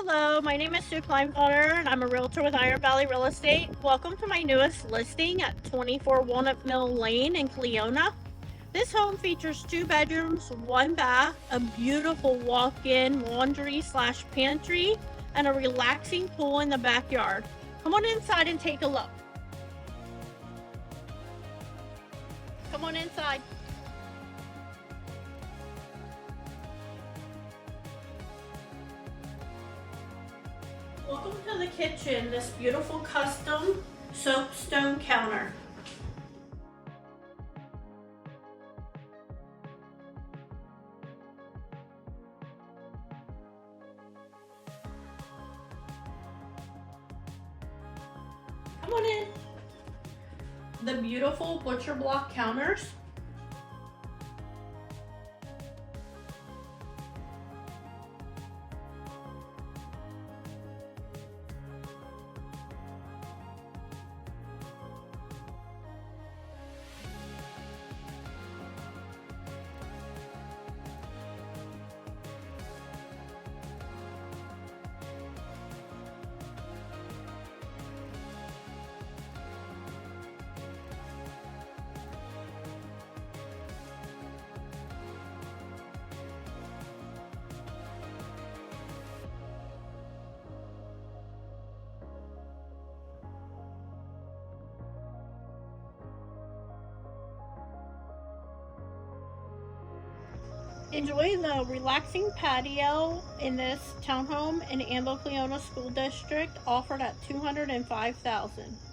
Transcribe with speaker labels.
Speaker 1: Hello, my name is Sue Kleinfelder and I'm a realtor with Iron Valley Real Estate. Welcome to my newest listing at 24 Walnut Mill Lane in Cleona. This home features 2 bedrooms, 1 bath, a beautiful walk-in laundry/pantry, and a relaxing pool in the backyard. Come on inside and take a look. Come on inside. Welcome to the kitchen, this beautiful custom soapstone counter. Come on in. The beautiful butcher block counters. Enjoy the relaxing patio in this townhome in Annville-Cleona School District, offered at $205,000.